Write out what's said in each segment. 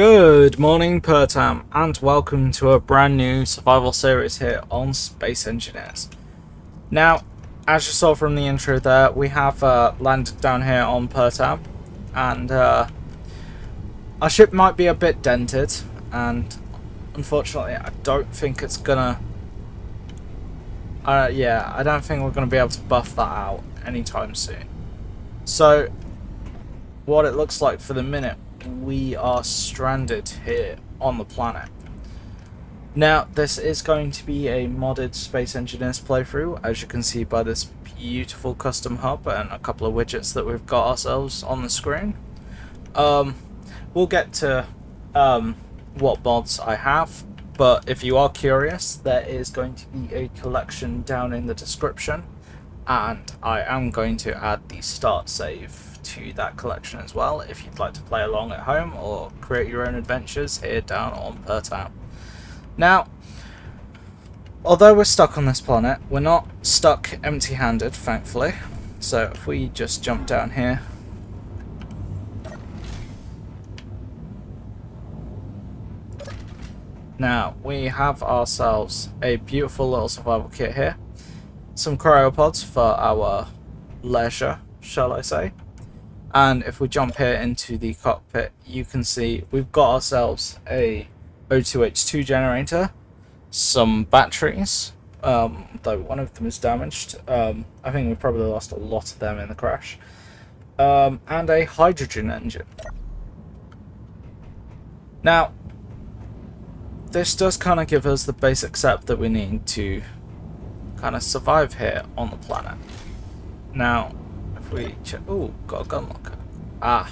Good morning, Pertam, and welcome to a brand new survival series here on Space Engineers. Now, as you saw from the intro there, we have landed down here on Pertam, and our ship might be a bit dented, and unfortunately I don't think it's gonna... I don't think we're gonna be able to buff that out anytime soon. So, what it looks like for the minute, we are stranded here on the planet. Now, this is going to be a modded Space Engineers playthrough, as you can see by this beautiful custom hub and a couple of widgets that we've got ourselves on the screen. We'll get to what mods I have, but if you are curious, there is going to be a collection down in the description, and I am going to add the start save to that collection as well if you'd like to play along at home or create your own adventures here down on Pertam. Now, although we're stuck on this planet, we're not stuck empty-handed, thankfully. So if we just jump down here, now we have ourselves a beautiful little survival kit here, some cryopods for our leisure, shall I say. And if we jump here into the cockpit, you can see we've got ourselves a O2H2 generator, some batteries, though one of them is damaged. I think we probably lost a lot of them in the crash, and a hydrogen engine. Now, this does kind of give us the basic setup that we need to kind of survive here on the planet. Now, we check. Oh, got a gun locker.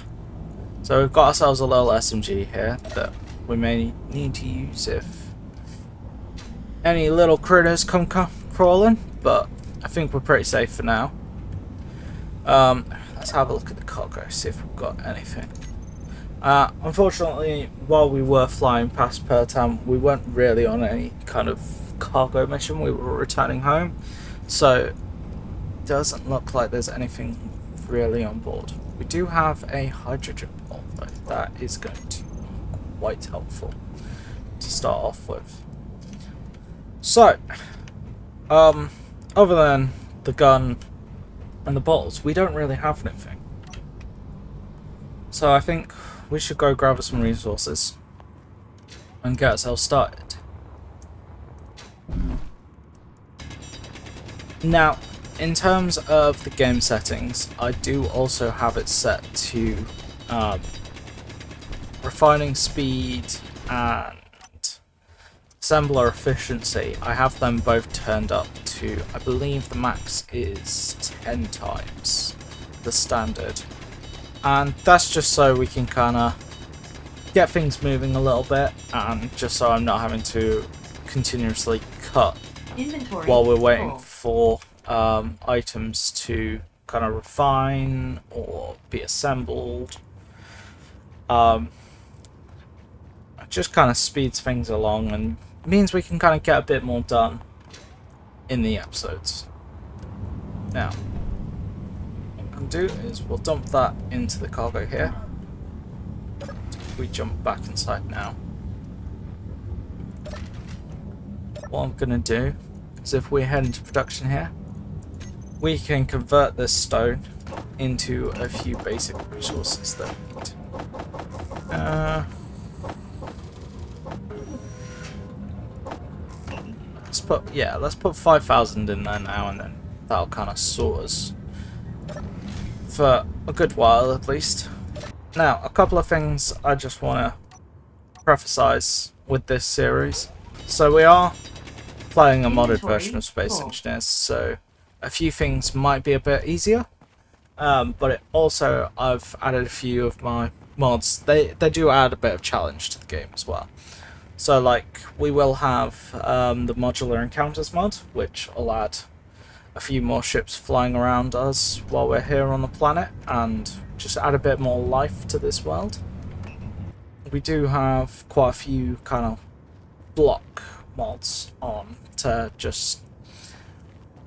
So we've got ourselves a little SMG here that we may need to use if any little critters come crawling, but I think we're pretty safe for now. Let's have a look at the cargo, see if we've got anything. Unfortunately, while we were flying past Pertam, we weren't really on any kind of cargo mission. We were returning home, so doesn't look like there's anything really on board. We do have a hydrogen bomb though. That is going to be quite helpful to start off with. So, other than the gun and the bottles, we don't really have anything. So I think we should go grab some resources and get ourselves started. Now, in terms of the game settings, I do also have it set to refining speed and assembler efficiency. I have them both turned up to, I believe the max is 10 times the standard. And that's just so we can kind of get things moving a little bit, and just so I'm not having to continuously cut inventory while we're waiting for items to kind of refine or be assembled. It just kind of speeds things along and means we can kind of get a bit more done in the episodes. Now, what we'll do is we'll dump that into the cargo here. If we jump back inside now, what I'm going to do is if we head into production here, we can convert this stone into a few basic resources that we need. Let's put 5,000 in there now, and then that'll kind of sort us for a good while at least. Now, a couple of things I just want to preface with this series. So we are playing a modded version of Space Engineers, so a few things might be a bit easier, but it also, I've added a few of my mods. They do add a bit of challenge to the game as well. So like, we will have the modular encounters mod, which will add a few more ships flying around us while we're here on the planet and just add a bit more life to this world. We do have quite a few kind of block mods on to just...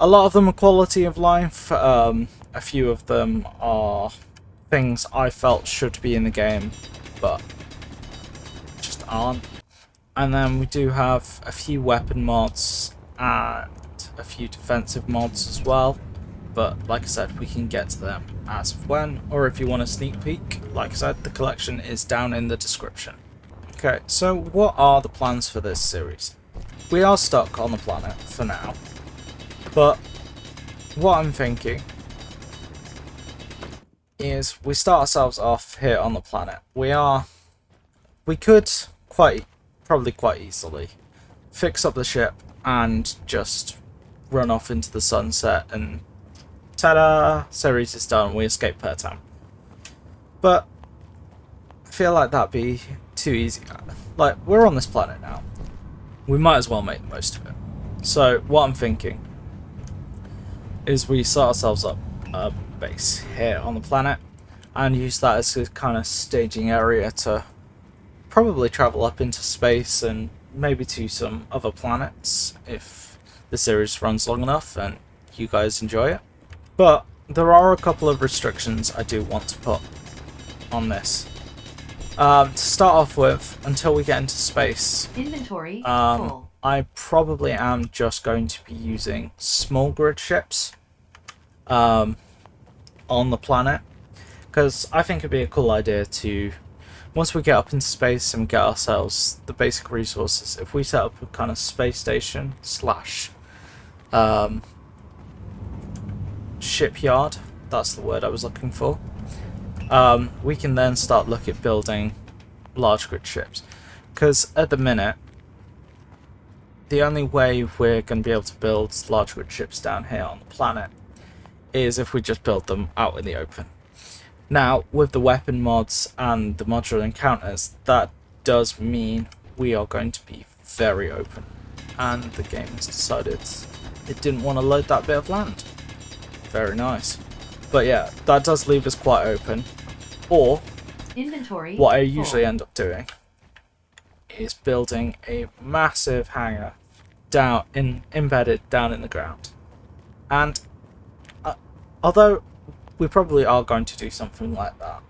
A lot of them are quality of life, a few of them are things I felt should be in the game, but aren't. And then we do have a few weapon mods and a few defensive mods as well. But like I said, we can get to them as of when, or if you want a sneak peek, like I said, the collection is down in the description. Okay, so what are the plans for this series? We are stuck on the planet for now, but what I'm thinking is we start ourselves off here on the planet. We could probably quite easily fix up the ship and just run off into the sunset and ta-da! Series is done, we escape Pertam. But I feel like that'd be too easy. Like, we're on this planet now. We might as well make the most of it. So what I'm thinking is we set ourselves up a base here on the planet and use that as a kind of staging area to probably travel up into space and maybe to some other planets if the series runs long enough and you guys enjoy it. But there are a couple of restrictions I do want to put on this. To start off with, until we get into space, inventory full. I probably am just going to be using small grid ships on the planet, because I think it'd be a cool idea to, once we get up into space and get ourselves the basic resources, if we set up a kind of space station slash shipyard, that's the word I was looking for, we can then start looking at building large grid ships. Because at the minute, the only way we're going to be able to build large grid ships down here on the planet is if we just build them out in the open. Now, with the weapon mods and the modular encounters, that does mean we are going to be very open. And the game has decided it didn't want to load that bit of land. Very nice. But yeah, that does leave us quite open. Or, inventory what I usually end up doing is building a massive hangar embedded down in the ground. And although we probably are going to do something like that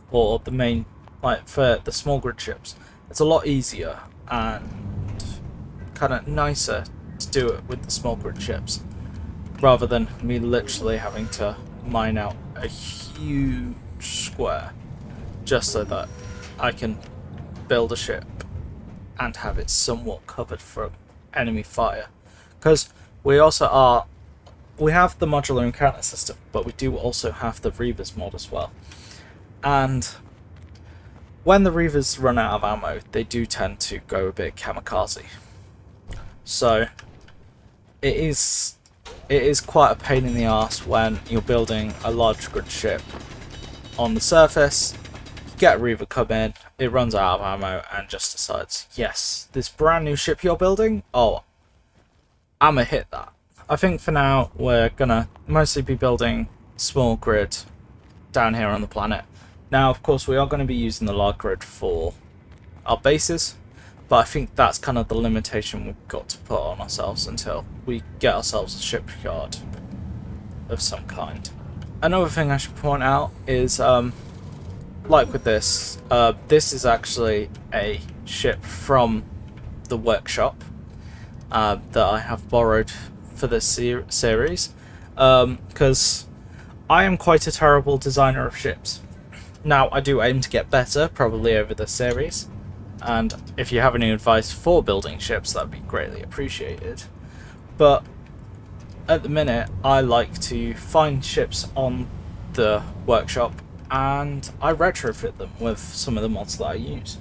for the main, like for the small grid ships, it's a lot easier and kind of nicer to do it with the small grid ships rather than me literally having to mine out a huge square just so that I can build a ship and have it somewhat covered from enemy fire. Because we have the modular encounter system, but we do also have the Reavers mod as well. And when the Reavers run out of ammo, they do tend to go a bit kamikaze. So it is quite a pain in the ass when you're building a large grid ship on the surface. You get a Reaver come in, it runs out of ammo and just decides, yes, this brand new ship you're building, oh, I'm gonna hit that. I think for now we're gonna mostly be building small grid down here on the planet. Now, of course, we are going to be using the large grid for our bases, but I think that's kind of the limitation we've got to put on ourselves until we get ourselves a shipyard of some kind. Another thing I should point out is, like with this, this is actually a ship from the workshop that I have borrowed for this series, because I am quite a terrible designer of ships. Now, I do aim to get better, probably over the series, and if you have any advice for building ships, that would be greatly appreciated. But at the minute, I like to find ships on the workshop and I retrofit them with some of the mods that I use.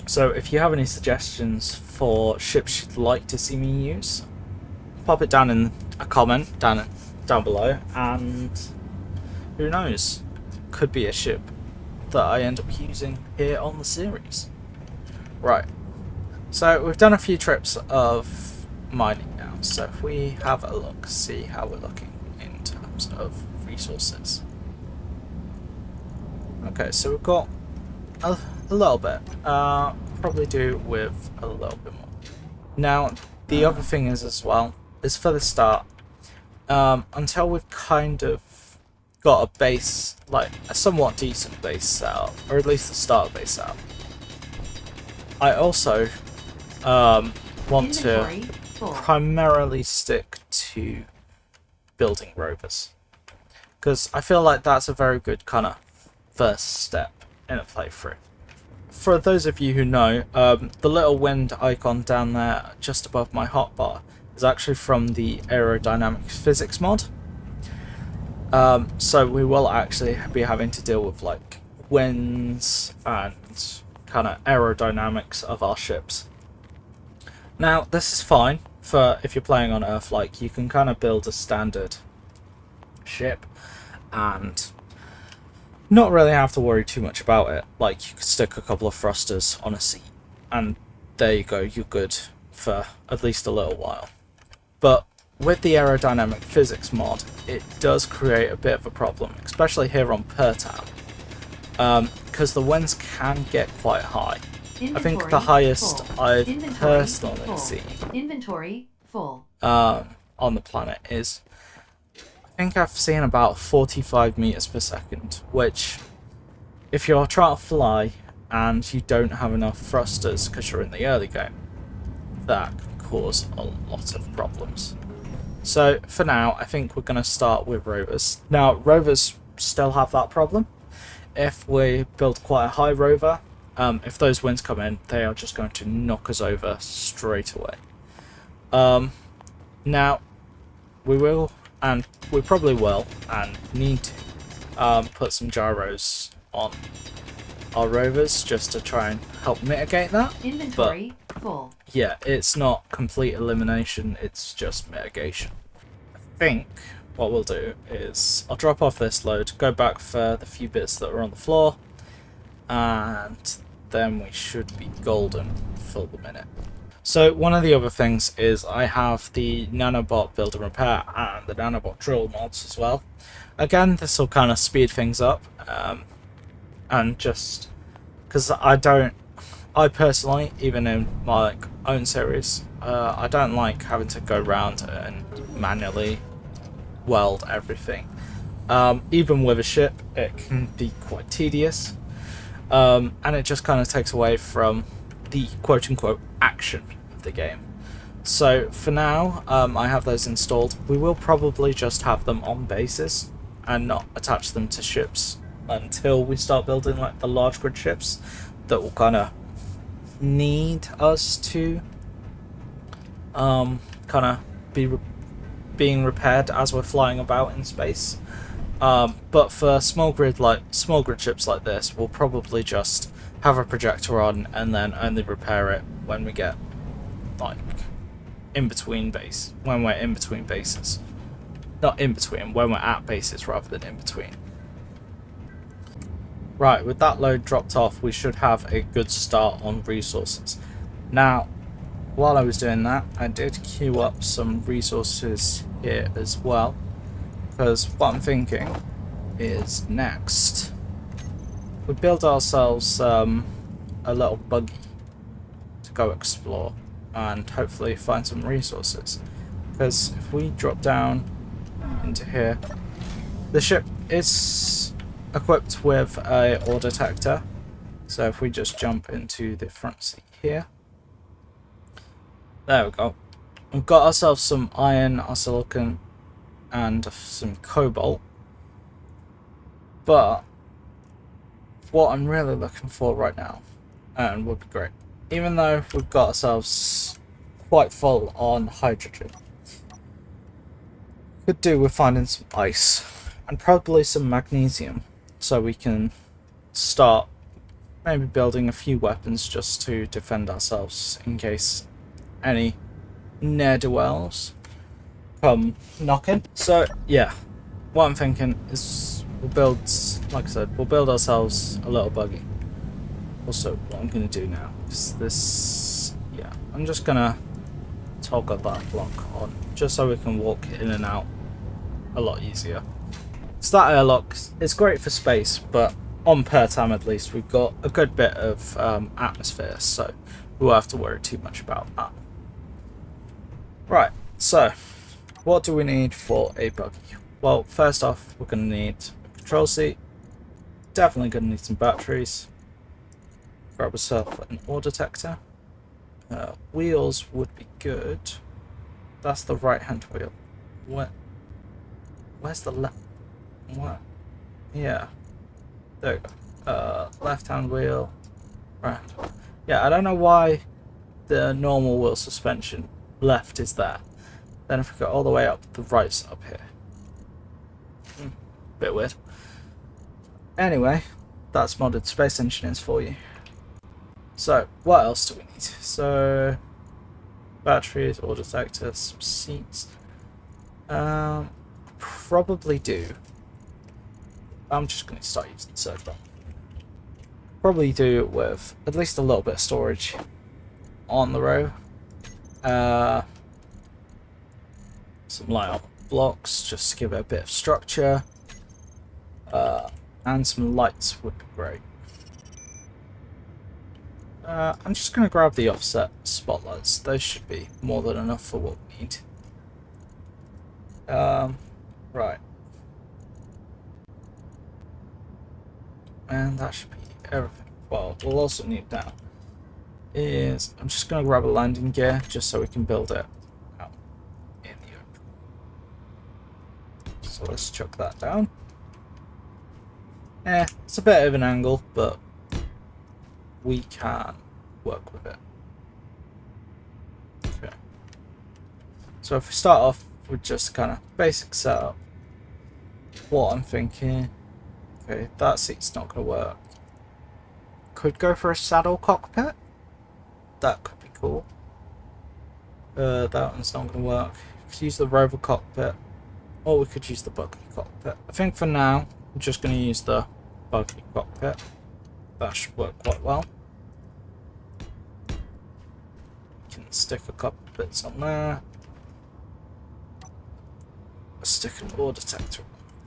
So if you have any suggestions for ships you'd like to see me use, pop it down in a comment down below, and who knows, could be a ship that I end up using here on the series. Right, so we've done a few trips of mining now, so if we have a look, see how we're looking in terms of resources. Okay, so we've got a little bit, probably do with a little bit more. Now, the other thing is as well, is for the start, until we've kind of got a base, like a somewhat decent base set up, or at least the start base set up, I also want to Inventory full. primarily stick to building rovers, because I feel like that's a very good kind of first step in a playthrough. For those of you who know, the little wind icon down there just above my hotbar is actually from the aerodynamic physics mod. So we will actually be having to deal with like winds and kind of aerodynamics of our ships. Now this is fine for if you're playing on Earth, like you can kind of build a standard ship and not really have to worry too much about it. Like you could stick a couple of thrusters on a seat and there you go, you're good for at least a little while. But with the aerodynamic physics mod, it does create a bit of a problem, especially here on Pertam, because the winds can get quite high. I think the highest I've personally seen on the planet is, I think I've seen about 45 meters per second, which if you're trying to fly and you don't have enough thrusters because you're in the early game, that can cause a lot of problems. So for now, I think we're going to start with rovers. Now, rovers still have that problem. If we build quite a high rover, if those winds come in, they are just going to knock us over straight away. Now, we will, and we probably will, and need to put some gyros on our rovers just to try and help mitigate that. Inventory full. Yeah, it's not complete elimination, it's just mitigation. I think what we'll do is I'll drop off this load, go back for the few bits that are on the floor, and then we should be golden for the minute. So one of the other things is I have the nanobot build and repair and the nanobot drill mods as well. Again, this will kind of speed things up, and just because I personally, even in my own series, I don't like having to go around and manually weld everything. Even with a ship, it can be quite tedious, and it just kind of takes away from the quote-unquote action of the game. So for now, I have those installed. We will probably just have them on bases and not attach them to ships until we start building like the large grid ships that will kind of need us to kind of being repaired as we're flying about in space. But for small grid ships like this, we'll probably just have a projector on and then only repair it when we get like in between base, when we're in between bases. Not in between, when we're at bases rather than in between. Right, with that load dropped off, we should have a good start on resources. Now, while I was doing that, I did queue up some resources here as well, because what I'm thinking is next, we build ourselves a little buggy to go explore and hopefully find some resources. Because if we drop down into here, the ship is equipped with a ore detector, so if we just jump into the front seat here, there we go. We've got ourselves some iron, our silicon, and some cobalt. But what I'm really looking for right now, and would be great, even though we've got ourselves quite full on hydrogen, could do with finding some ice and probably some magnesium, so we can start maybe building a few weapons just to defend ourselves in case any ne'er-do-wells come knocking. So yeah, what I'm thinking is we'll build, like I said, we'll build ourselves a little buggy. Also, what I'm going to do now is this, yeah, I'm just going to toggle that block on just so we can walk in and out a lot easier. So that airlock is great for space, but on Pertam at least we've got a good bit of atmosphere, so we won't have to worry too much about that. Right, so what do we need for a buggy? Well, first off, we're going to need a control seat, definitely going to need some batteries, grab yourself an ore detector. Wheels would be good. That's the right hand wheel. Where's the left? What? Yeah. There we go. Left hand wheel. Right. Yeah, I don't know why the normal wheel suspension left is there. Then if we go all the way up, the right's up here. Bit weird. Anyway, that's modded space engineers for you. So, what else do we need? So, batteries, ore detectors, some seats. Probably do. I'm just going to start using the search bar. Probably do it with at least a little bit of storage on the row. Some light up blocks just to give it a bit of structure. And some lights would be great. I'm just going to grab the offset spotlights. Those should be more than enough for what we need. Right. And that should be everything. Well, we'll also need now is I'm just going to grab a landing gear just so we can build it out in the open. So let's chuck that down. It's a bit of an angle, but we can work with it. Okay. So if we start off with just kind of basic setup, what I'm thinking, okay, that seat's not going to work. Could go for a saddle cockpit. That could be cool. That one's not going to work. We could use the rover cockpit, or we could use the buggy cockpit. I think for now, I'm just going to use the buggy cockpit. That should work quite well. Can stick a couple bits on there. Stick an ore detector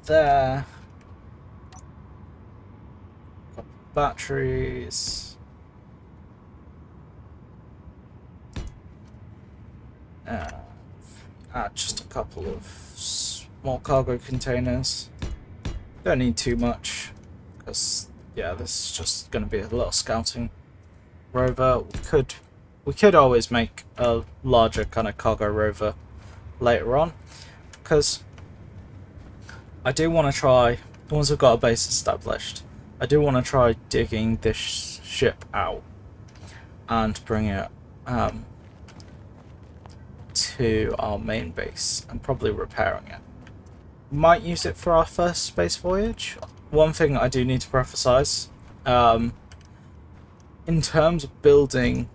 there. Couple batteries. Add just a couple of small cargo containers. Don't need too much, because yeah, this is just going to be a little scouting rover. We could always make a larger kind of cargo rover later on, because I do want to try, once we've got a base established, I do want to try digging this ship out and bring it to our main base and probably repairing it. Might use it for our first space voyage. One thing I do need to preface, in terms of building,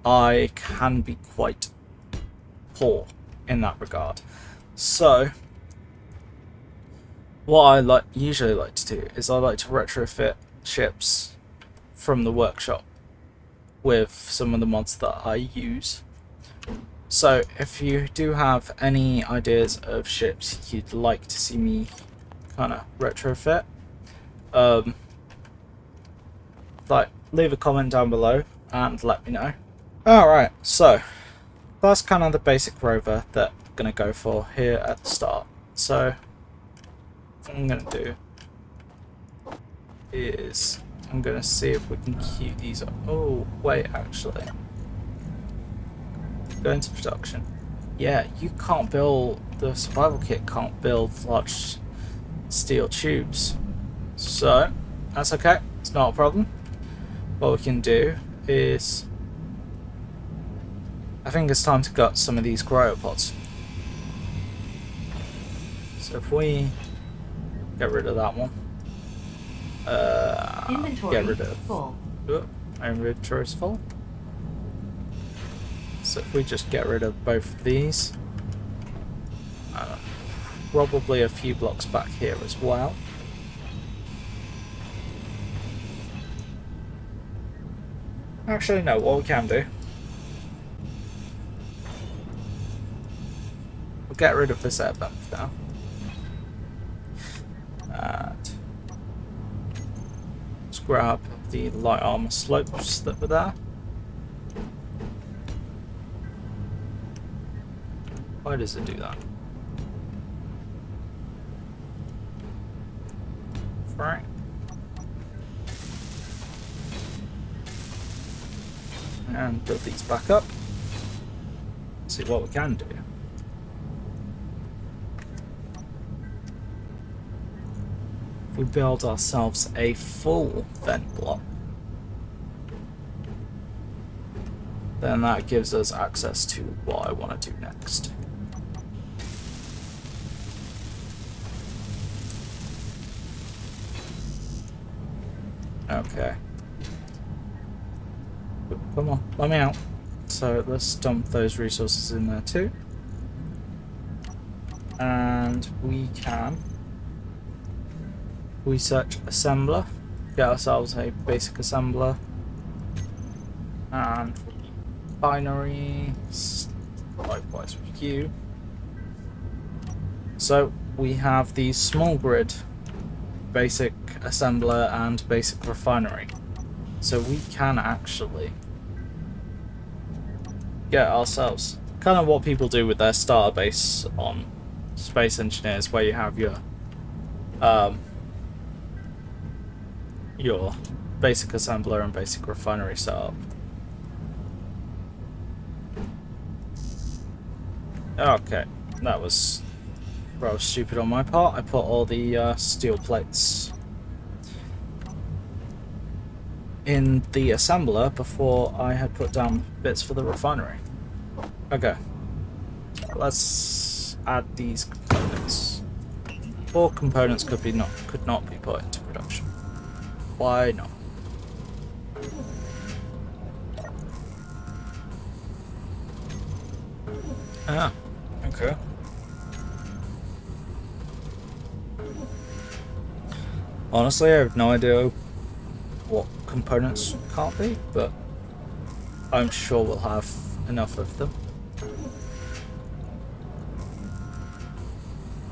I can be quite poor in that regard. So what I usually like to do is I like to retrofit ships from the workshop with some of the mods that I use. So if you do have any ideas of ships you'd like to see me kind of retrofit, leave a comment down below and let me know. Alright, so that's kind of the basic rover that I'm going to go for here at the start. So what I'm going to do is I'm going to see if we can queue these up. Oh, wait, actually. Go into production. Yeah, you can't build, the survival kit can't build large steel tubes. So, that's okay, it's not a problem. What we can do is, I think it's time to gut some of these cryopods. So if we get rid of that one, Inventory get rid of full. My inventory's full. So if we just get rid of both of these, probably a few blocks back here as well. Actually, no, what we can do, we'll get rid of this air vent now. And let's grab the light armor slopes that were there. Why does it do that? Right. and build these back up. See what we can do. If we build ourselves a full vent block, then that gives us access to what I want to do next. Okay. Come on, let me out. So let's dump those resources in there too. And we can research assembler, get ourselves a basic assembler, and binary, likewise with you. So we have the small grid, basic assembler, and basic refinery. So we can actually get ourselves kind of what people do with their starter base on Space Engineers, where you have your basic assembler and basic refinery setup. Okay, that was rather stupid on my part. I put all the steel plates in the assembler before I had put down bits for the refinery. Okay, let's add these components. 4 components could not be put into production. Why not? Ah, okay. Honestly, I have no idea what components can't be, but I'm sure we'll have enough of them.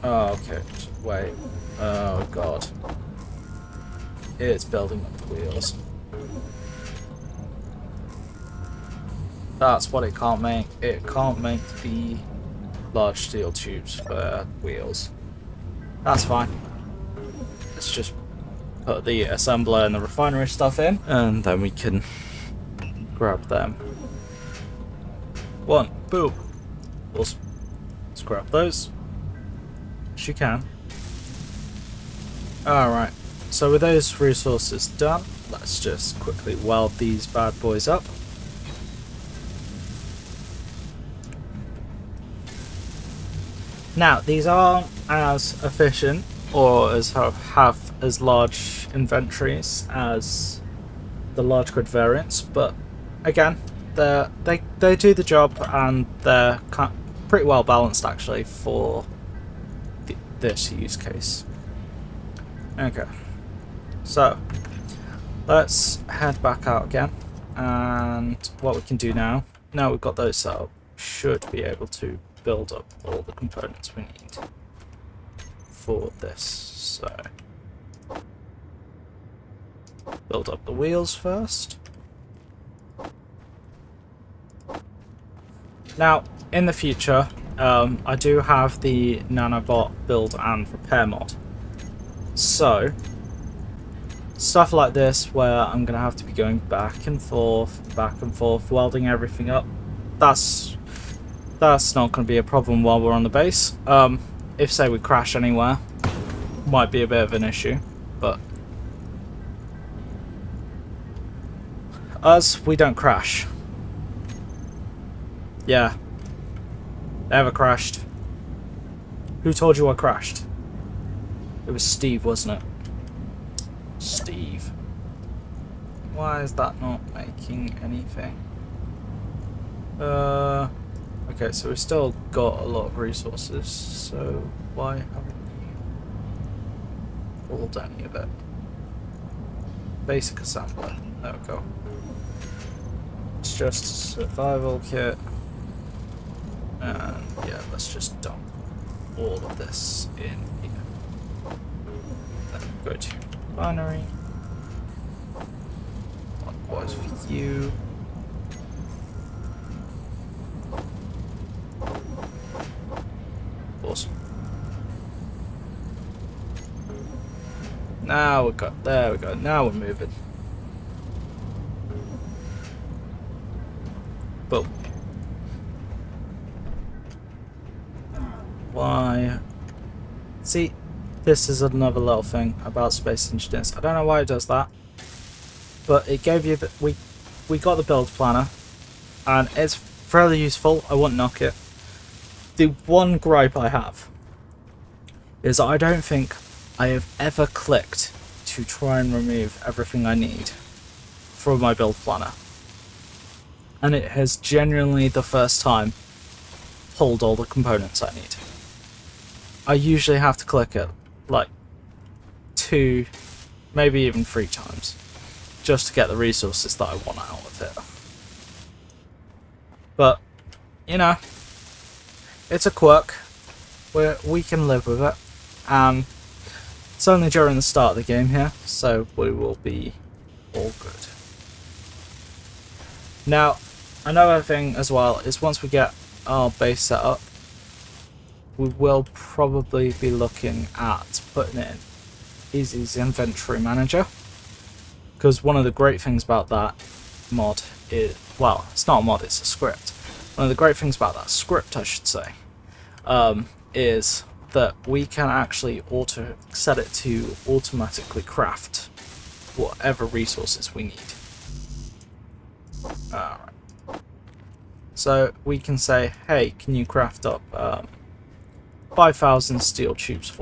Oh, okay. Wait. Oh, God. It's building up the wheels. That's what it can't make. It can't make the large steel tubes for wheels. That's fine. Let's just put the assembler and the refinery stuff in, and then we can grab them. One. Boom. Awesome. Let's grab those. She can. Alright, so with those resources done, let's just quickly weld these bad boys up. Now, these aren't as efficient or have as large inventories as the large grid variants, but again, they do the job, and they're pretty well balanced actually for this use case. Okay, so let's head back out again, and what we can do now we've got those set up, should be able to build up all the components we need for this. So build up the wheels first. Now, in the future, I do have the nanobot build and repair mod. So, stuff like this, where I'm going to have to be going back and forth, welding everything up, that's not going to be a problem while we're on the base. If, say, we crash anywhere, might be a bit of an issue, but us, we don't crash. Yeah. Never crashed. Who told you I crashed? It was Steve, wasn't it? Steve. Why is that not making anything? Okay, so we've still got a lot of resources, so why haven't you pulled any of it? Basic assembler. There we go. It's just a survival kit. And yeah, let's just dump all of this in here. Then go to binary. Likewise for you. Awesome. Now there we go, now we're moving. Boom. Why? See, this is another little thing about Space Engineers. I don't know why it does that, but it gave you the, we got the build planner, and it's fairly useful. I won't knock it. The one gripe I have is I don't think I have ever clicked to try and remove everything I need from my build planner, and it has genuinely the first time pulled all the components I need. I usually have to click it like 2, maybe even 3 times just to get the resources that I want out of it. But, you know, it's a quirk. We can live with it. It's only during the start of the game here, so we will be all good. Now, another thing as well is once we get our base set up, we will probably be looking at putting in Easy's inventory manager, because one of the great things about that mod is, well, it's not a mod, it's a script. One of the great things about that script, I should say, is that we can actually set it to automatically craft whatever resources we need. Alright. So we can say, hey, can you craft up 5,000 steel tubes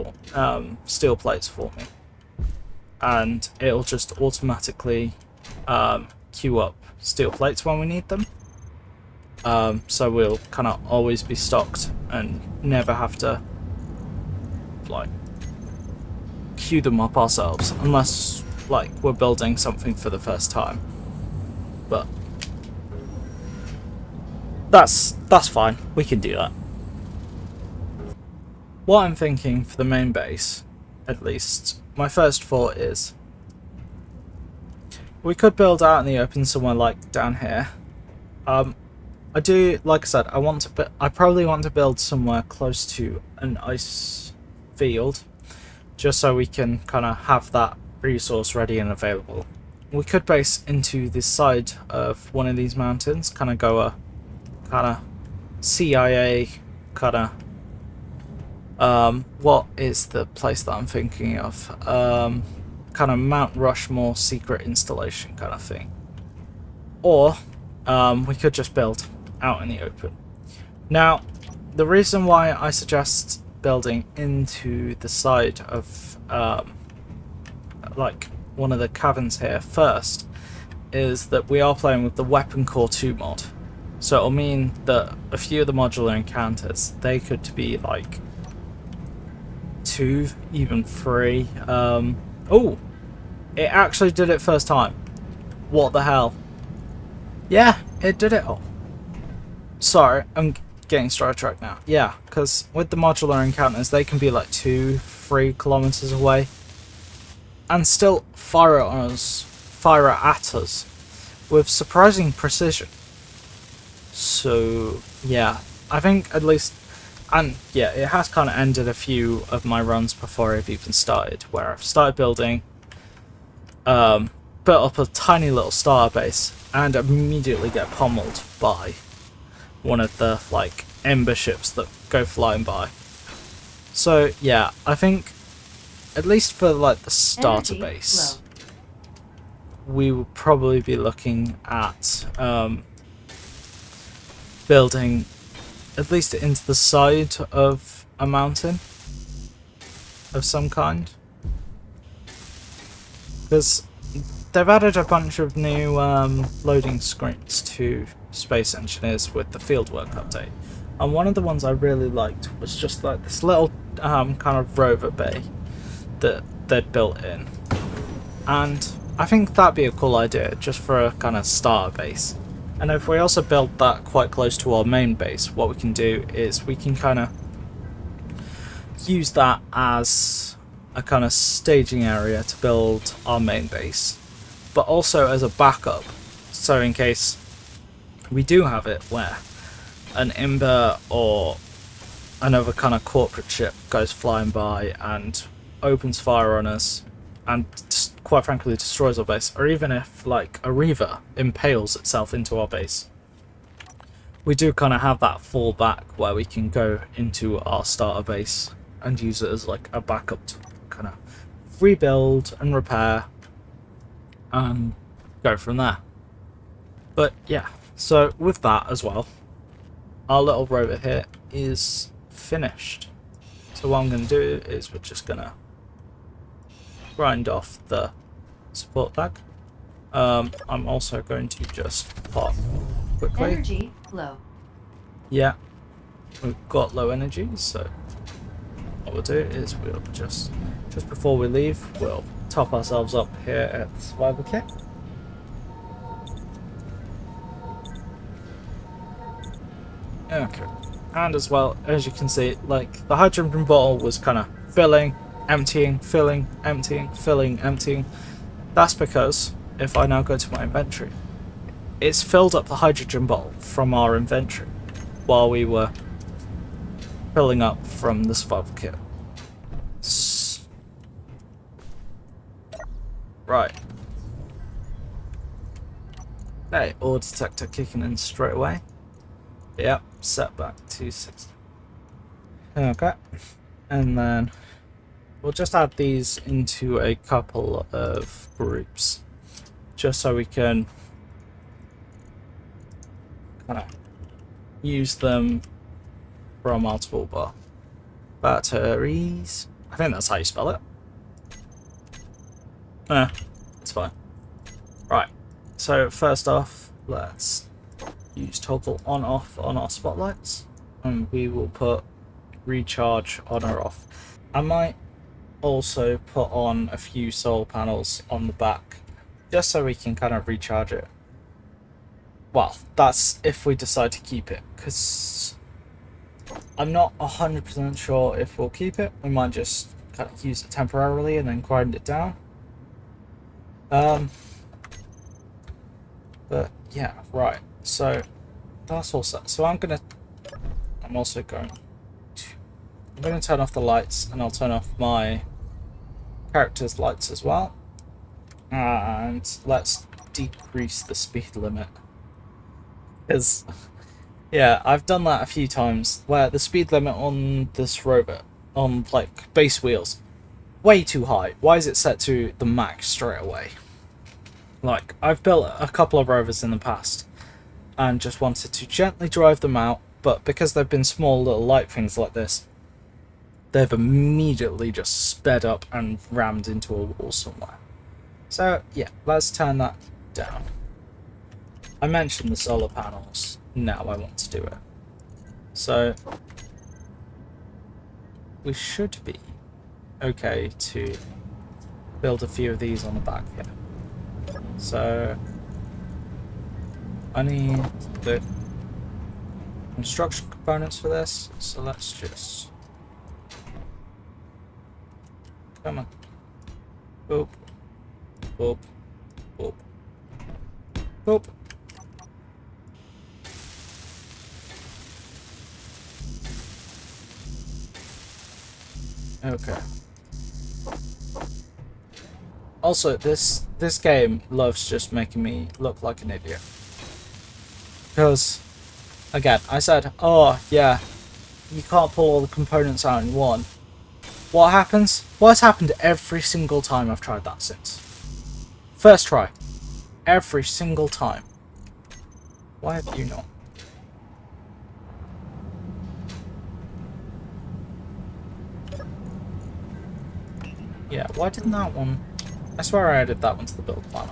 steel plates for me, and it'll just automatically queue up steel plates when we need them. So we'll kind of always be stocked and never have to like queue them up ourselves, unless like we're building something for the first time. But that's fine. We can do that. What I'm thinking for the main base, at least, my first thought is we could build out in the open somewhere like down here. I do, like I said, I probably want to build somewhere close to an ice field, just so we can kind of have that resource ready and available. We could base into the side of one of these mountains, kind of go a kind of CIA kind of what is the place that I'm thinking of? Kind of Mount Rushmore secret installation kind of thing. Or we could just build out in the open. Now, the reason why I suggest building into the side of like one of the caverns here first is that we are playing with the Weapon Core 2 mod. So it'll mean that a few of the modular encounters, they could be like 2, even 3. Oh, it actually did it first time. What the hell? Yeah, it did it all. Sorry, I'm getting sidetracked now. Yeah, because with the modular encounters, they can be like 2-3 kilometers away and still fire at us with surprising precision. So yeah, I think at least, and yeah, it has kind of ended a few of my runs before I've even started, where I've started building, built up a tiny little starter base, and immediately get pummeled by one of the like ember ships that go flying by. So yeah, I think at least for like the starter base, we will probably be looking at building at least into the side of a mountain of some kind, because they've added a bunch of new loading screens to Space Engineers with the fieldwork update, and one of the ones I really liked was just like this little kind of rover bay that they'd built in, and I think that'd be a cool idea just for a kind of starter base. And if we also build that quite close to our main base, what we can do is we can kind of use that as a kind of staging area to build our main base, but also as a backup, so in case we do have it where an Ember or another kind of corporate ship goes flying by and opens fire on us and quite frankly destroys our base, or even if like a Reaver impales itself into our base, we do kind of have that fallback where we can go into our starter base and use it as like a backup to kind of rebuild and repair and go from there. But yeah, so with that as well, our little robot here is finished. So what I'm going to do is we're just going to grind off the support bag. I'm also going to just pop quickly. Energy low. Yeah, we've got low energy, so what we'll do is we'll just before we leave, we'll top ourselves up here at the survival kit. Okay, and as well, as you can see, like the hydrogen bottle was kind of filling, emptying, filling, emptying, filling, emptying. That's because if I now go to my inventory, it's filled up the hydrogen bottle from our inventory while we were filling up from the survival kit. Right. Okay, ore detector kicking in straight away. Yep, set back to 60. Okay, and then we'll just add these into a couple of groups, just so we can kind of use them from our toolbar. Batteries. I think that's how you spell it. It's fine. Right, so first off, let's use toggle on off on our spotlights, and we will put recharge on or off. I might also put on a few solar panels on the back just so we can kind of recharge it. Well, that's if we decide to keep it, because I'm not 100% sure if we'll keep it. We might just kind of use it temporarily and then grind it down. But yeah, right, so that's all set. So I'm also going to turn off the lights, and I'll turn off my character's lights as well. And let's decrease the speed limit. Because, yeah, I've done that a few times, where the speed limit on this robot, on like base wheels, way too high. Why is it set to the max straight away? Like, I've built a couple of rovers in the past and just wanted to gently drive them out, but because they've been small little light things like this, they've immediately just sped up and rammed into a wall somewhere. So yeah, let's turn that down. I mentioned the solar panels, now I want to do it. So we should be okay to build a few of these on the back here. So I need the construction components for this, so let's just come on. Boop. Boop. Boop. Boop. Okay. Also, this game loves just making me look like an idiot. Because, again, I said, oh yeah, you can't pull all the components out in one. What happens? What's happened every single time I've tried that since? First try. Every single time. Why have you not? Yeah, why didn't that one? I swear I added that one to the build planner.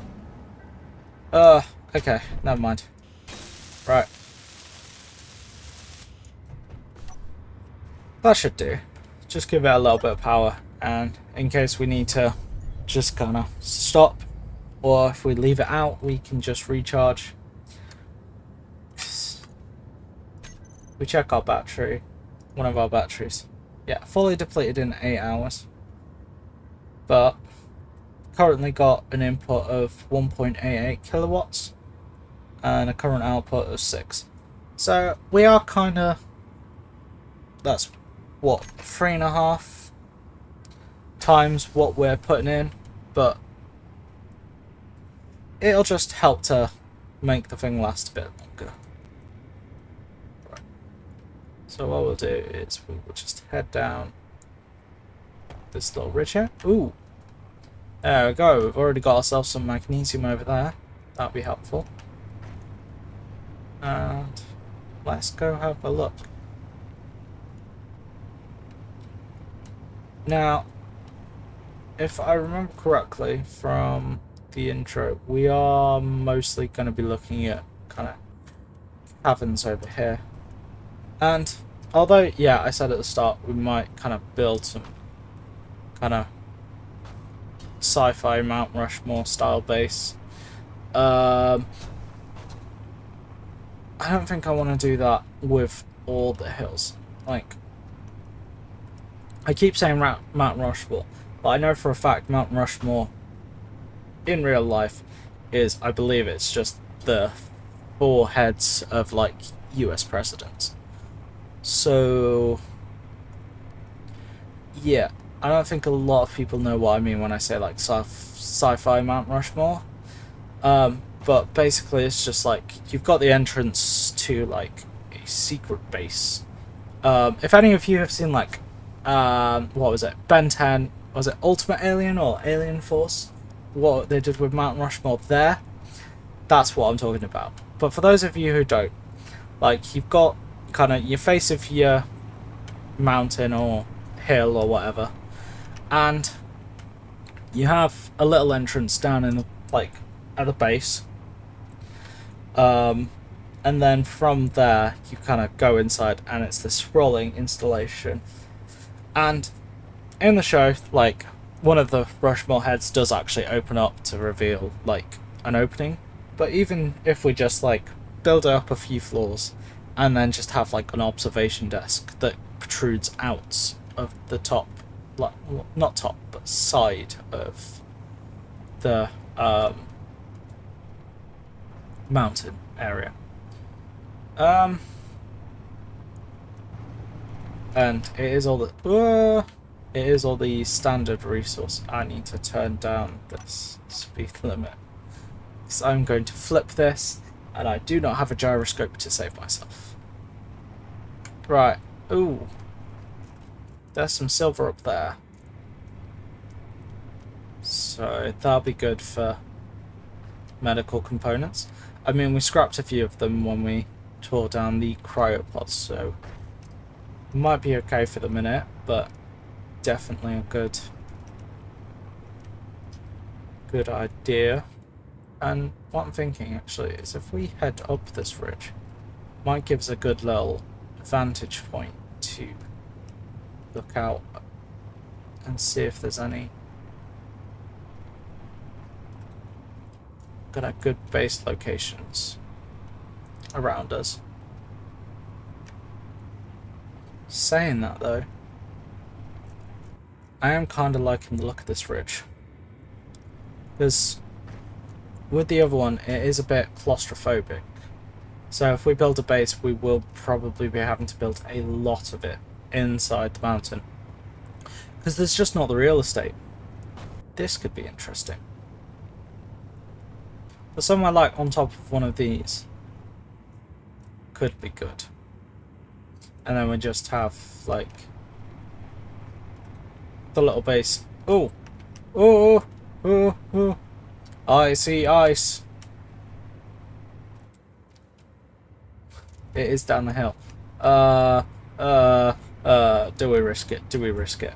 Okay, never mind. Right. That should do. Just give it a little bit of power, and in case we need to just kind of stop, or if we leave it out, we can just recharge. We check our battery, one of our batteries. Yeah, fully depleted in 8 hours. But currently got an input of 1.88 kilowatts and a current output of 6. So we are kind of, that's what, 3.5 times what we're putting in, but it'll just help to make the thing last a bit longer. So what we'll do is we will just head down this little ridge here. Ooh! There we go. We've already got ourselves some magnesium over there. That'll be helpful. And let's go have a look. Now, if I remember correctly from the intro, we are mostly going to be looking at kind of caverns over here. And although, yeah, I said at the start, we might kind of build some kind of sci-fi Mount Rushmore style base. I don't think I want to do that with all the hills. Like, I keep saying Mount Rushmore, but I know for a fact Mount Rushmore in real life is, I believe it's just the 4 heads of like US presidents. So yeah, I don't think a lot of people know what I mean when I say like sci-fi Mount Rushmore. But basically it's just like you've got the entrance to like a secret base. If any of you have seen like what was it, Ben 10, was it Ultimate Alien or Alien Force, what they did with Mount Rushmore there, that's what I'm talking about. But for those of you who don't, like, you've got kind of your face of your mountain or hill or whatever, and you have a little entrance down in the, like, at the base, and then from there you kind of go inside and it's this rolling installation. And in the show, like, one of the Rushmore heads does actually open up to reveal like an opening. But even if we just like build up a few floors and then just have like an observation desk that protrudes out of the top, like, not top but side of the mountain area, and it is all the standard resource. I need to turn down this speed limit because I'm going to flip this and I do not have a gyroscope to save myself. Right. Ooh, there's some silver up there, so that'll be good for medical components. I mean, we scrapped a few of them when we tore down the cryopods, so might be okay for the minute, but definitely a good idea. And what I'm thinking actually is if we head up this ridge, might give us a good little vantage point to look out and see if there's any kind of good base locations around us. Saying that though, I am kind of liking the look of this ridge, because with the other one it is a bit claustrophobic. So if we build a base, we will probably be having to build a lot of it inside the mountain, because there's just not the real estate. This could be interesting. But somewhere like on top of one of these could be good. And then we just have like the little base. Oh, oh, oh, oh! I see ice. It is down the hill. Do we risk it? Do we risk it?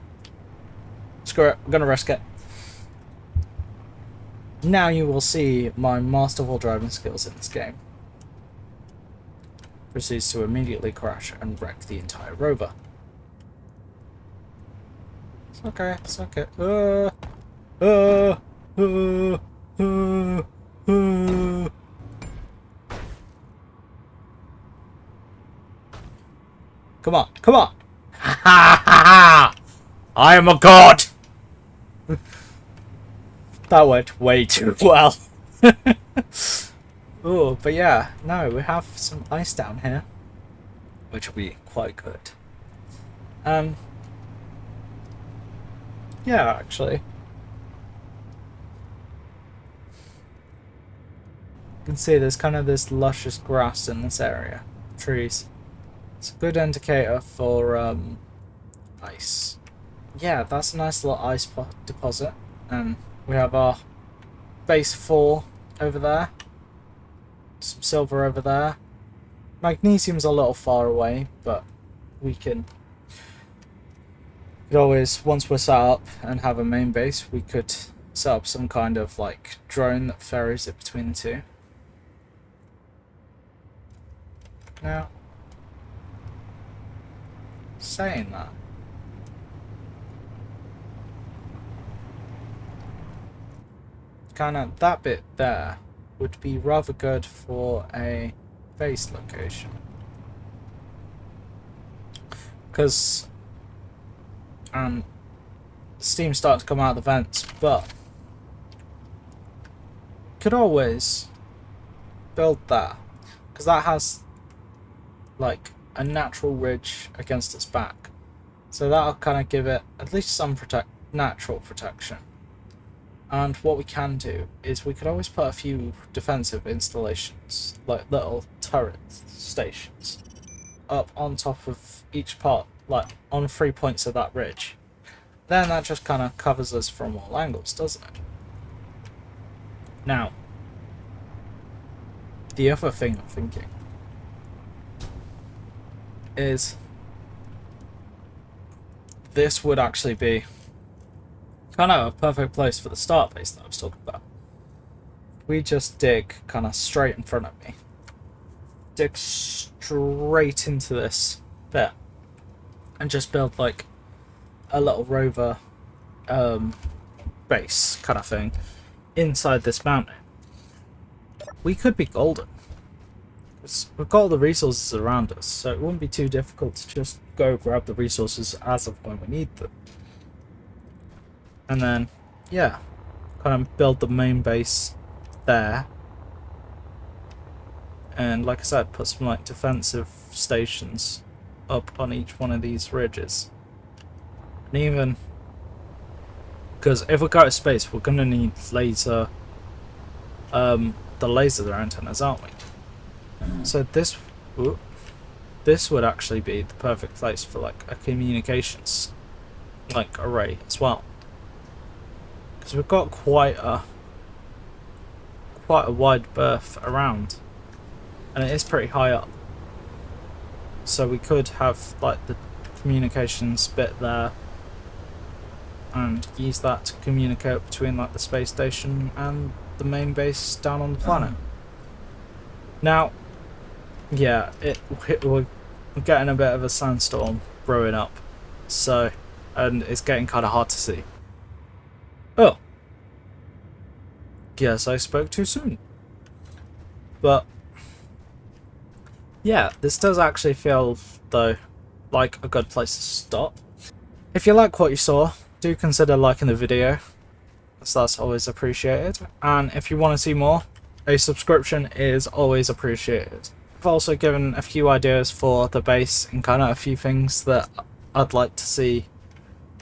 Screw it. I'm gonna risk it. Now you will see my masterful driving skills in this game. Proceeds to immediately crash and wreck the entire rover. It's okay, it's okay. Come on, come on! Ha ha ha! I am a god! That went way too well. Oh, but yeah, no, we have some ice down here, which will be quite good. Yeah, actually. You can see there's kind of this luscious grass in this area. Trees. It's a good indicator for ice. Yeah, that's a nice little ice deposit. And we have our base 4 over there. Some silver over there. Magnesium's a little far away, but we could always, once we're set up and have a main base, we could set up some kind of like drone that ferries it between the two. Now, saying that, kind of that bit there would be rather good for a base location, because steam's starting to come out of the vents, but could always build that, because that has like a natural ridge against its back, so that'll kind of give it at least some natural protection. And what we can do is we could always put a few defensive installations, like little turret stations, up on top of each part, like on 3 points of that ridge. Then that just kind of covers us from all angles, doesn't it? Now, the other thing I'm thinking is this would actually be kind of a perfect place for the start base that I was talking about. We just dig kind of straight in front of me. Dig straight into this bit and just build like a little rover base kind of thing inside this mountain. We could be golden. We've got all the resources around us, so it wouldn't be too difficult to just go grab the resources as of when we need them. And then, yeah, kind of build the main base there. And like I said, put some like defensive stations up on each one of these ridges. And even, because if we go to space, we're going to need laser, the laser antennas, aren't we? So this would actually be the perfect place for like a communications like array as well, because we've got quite a wide berth around, and it is pretty high up. So we could have like the communications bit there, and use that to communicate between like the space station and the main base down on the planet. Now, yeah, we're getting a bit of a sandstorm brewing up, so, and it's getting kind of hard to see. Oh, guess I spoke too soon. But yeah, this does actually feel though like a good place to stop. If you like what you saw, do consider liking the video, as that's always appreciated. And if you want to see more, a subscription is always appreciated. I've also given a few ideas for the base and kind of a few things that I'd like to see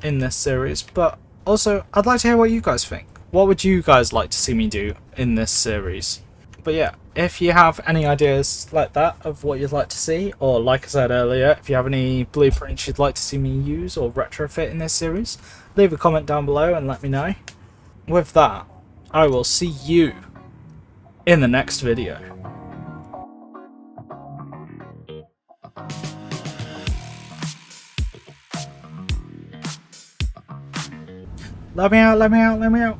in this series, but also I'd like to hear what you guys think. What would you guys like to see me do in this series? But yeah, if you have any ideas like that of what you'd like to see, or like I said earlier, if you have any blueprints you'd like to see me use or retrofit in this series, leave a comment down below and let me know. With that, I will see you in the next video. Let me out, let me out, let me out.